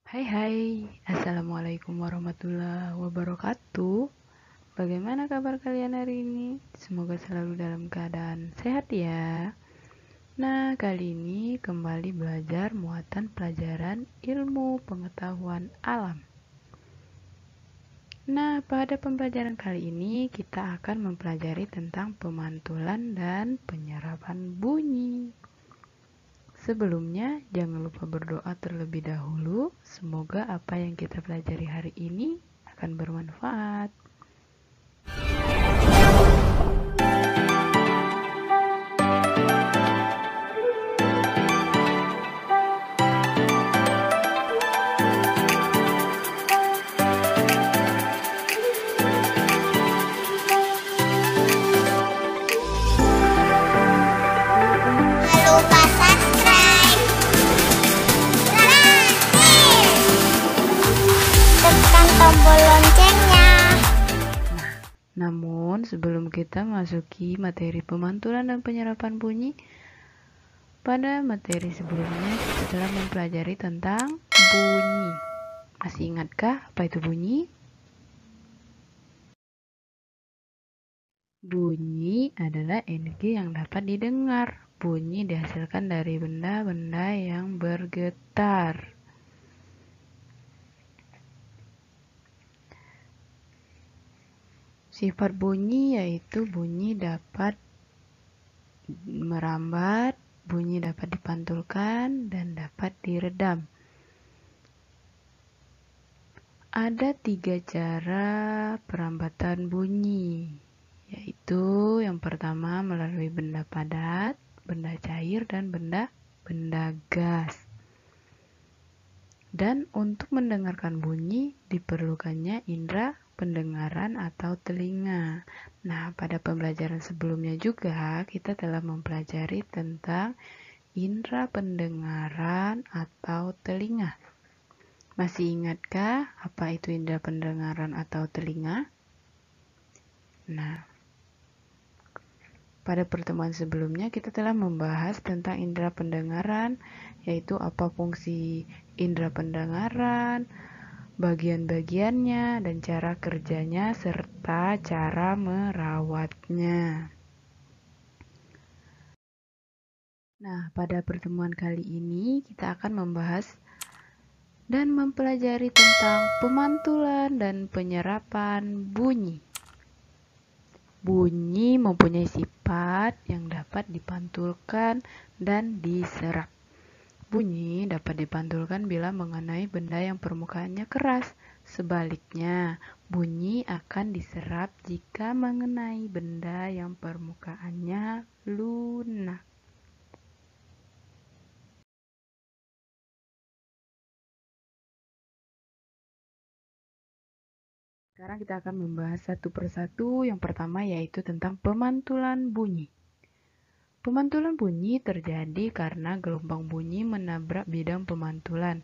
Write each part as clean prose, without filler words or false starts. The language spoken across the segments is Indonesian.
Hai hai, Assalamualaikum warahmatullahi wabarakatuh. Bagaimana kabar kalian hari ini? Semoga selalu dalam keadaan sehat ya. Nah, kali ini kembali belajar muatan pelajaran ilmu pengetahuan alam. Nah, pada pembelajaran kali ini kita akan mempelajari tentang pemantulan dan penyerapan bunyi. Sebelumnya, jangan lupa berdoa terlebih dahulu. Semoga apa yang kita pelajari hari ini akan bermanfaat. Lupa subscribe, like, tekan tombol loncengnya. Namun, sebelum kita masuki materi pemantulan dan penyerapan bunyi, pada materi sebelumnya kita telah mempelajari tentang bunyi. Masih ingatkah apa itu bunyi? Bunyi adalah energi yang dapat didengar. Bunyi dihasilkan dari benda-benda yang bergetar. Sifat bunyi yaitu bunyi dapat merambat, bunyi dapat dipantulkan, dan dapat diredam. Ada 3 cara perambatan bunyi, yaitu yang pertama melalui benda padat, benda cair, dan benda gas. Dan untuk mendengarkan bunyi diperlukannya indera pendengaran atau telinga. Nah, pada pembelajaran sebelumnya juga kita telah mempelajari tentang indera pendengaran atau telinga. Masih ingatkah apa itu indera pendengaran atau telinga? Nah, pada pertemuan sebelumnya kita telah membahas tentang indera pendengaran, yaitu apa fungsi indera pendengaran, bagian-bagiannya, dan cara kerjanya, serta cara merawatnya. Nah, pada pertemuan kali ini kita akan membahas dan mempelajari tentang pemantulan dan penyerapan bunyi. Bunyi mempunyai sifat yang dapat dipantulkan dan diserap. Bunyi dapat dipantulkan bila mengenai benda yang permukaannya keras. Sebaliknya, bunyi akan diserap jika mengenai benda yang permukaannya lunak. Sekarang kita akan membahas satu persatu. Yang pertama yaitu tentang pemantulan bunyi. Pemantulan bunyi terjadi karena gelombang bunyi menabrak bidang pemantulan.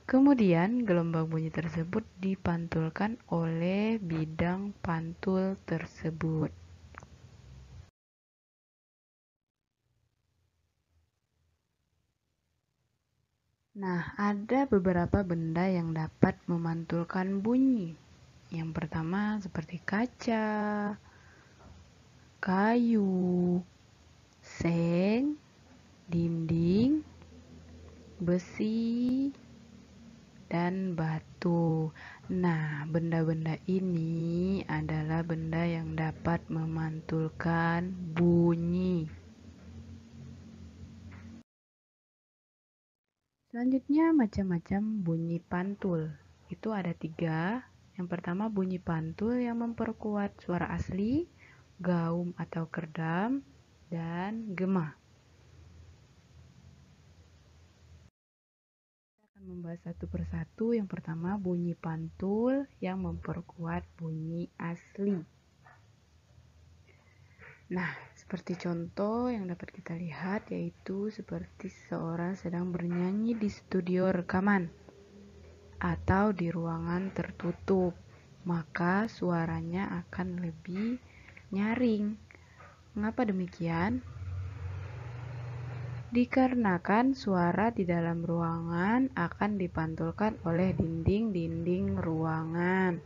Kemudian gelombang bunyi tersebut dipantulkan oleh bidang pantul tersebut. Nah, ada beberapa benda yang dapat memantulkan bunyi. Yang pertama seperti kaca, kayu, seng, dinding, besi, dan batu. Nah, benda-benda ini adalah benda yang dapat memantulkan bunyi. Selanjutnya macam-macam bunyi pantul. Itu ada 3. Yang pertama bunyi pantul yang memperkuat suara asli, gaum atau kerdam, dan gema. Kita akan membahas satu persatu. Yang pertama bunyi pantul yang memperkuat bunyi asli. Nah, seperti contoh yang dapat kita lihat yaitu seperti seseorang sedang bernyanyi di studio rekaman atau di ruangan tertutup, maka suaranya akan lebih nyaring. Mengapa demikian? Dikarenakan suara di dalam ruangan akan dipantulkan oleh dinding-dinding ruangan.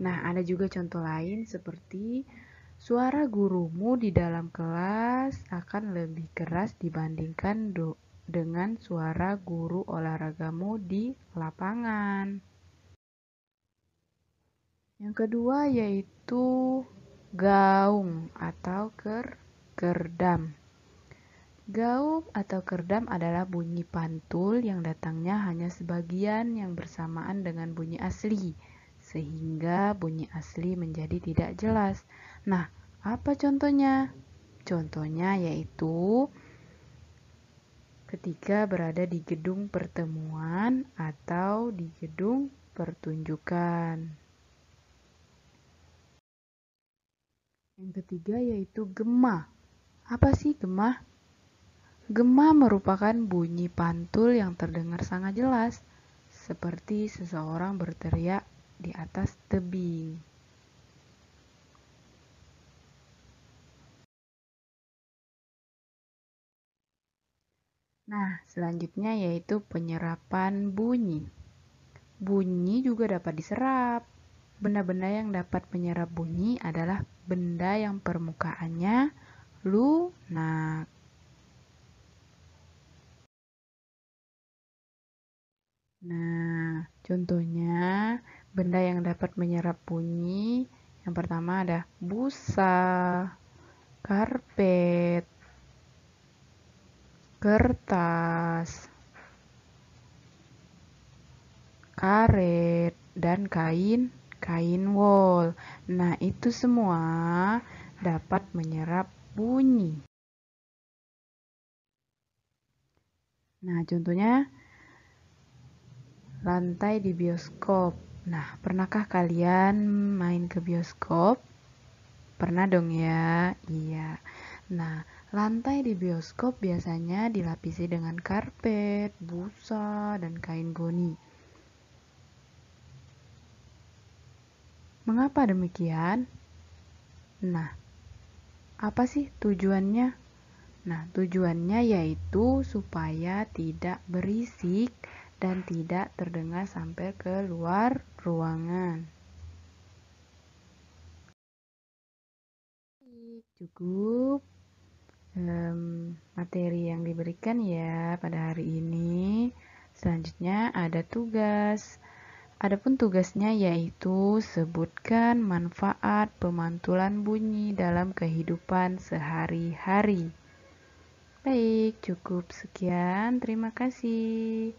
Nah, ada juga contoh lain seperti suara gurumu di dalam kelas akan lebih keras dibandingkan dengan suara guru olahragamu di lapangan. Yang kedua yaitu gaung atau kerdam. Gaung atau kerdam adalah bunyi pantul yang datangnya hanya sebagian yang bersamaan dengan bunyi asli, sehingga bunyi asli menjadi tidak jelas. Nah, apa contohnya? Contohnya yaitu ketika berada di gedung pertemuan atau di gedung pertunjukan. Yang ketiga yaitu gema. Apa sih gema? Gema merupakan bunyi pantul yang terdengar sangat jelas, seperti seseorang berteriak di atas tebing. Nah, selanjutnya yaitu penyerapan bunyi. Bunyi juga dapat diserap. Benda-benda yang dapat menyerap bunyi adalah benda yang permukaannya lunak. Nah, contohnya benda yang dapat menyerap bunyi yang pertama ada busa, karpet, kertas, karet, dan kain wol. Nah, itu semua dapat menyerap bunyi. Nah, contohnya lantai di bioskop. Nah, pernahkah kalian main ke bioskop? Pernah dong ya? Iya. Nah, lantai di bioskop biasanya dilapisi dengan karpet, busa, dan kain goni. Mengapa demikian? Nah, apa sih tujuannya? Nah, tujuannya yaitu supaya tidak berisik dan tidak terdengar sampai ke luar ruangan. Cukup materi yang diberikan ya pada hari ini. Selanjutnya ada tugas. Adapun tugasnya yaitu sebutkan manfaat pemantulan bunyi dalam kehidupan sehari-hari. Baik, cukup sekian. Terima kasih.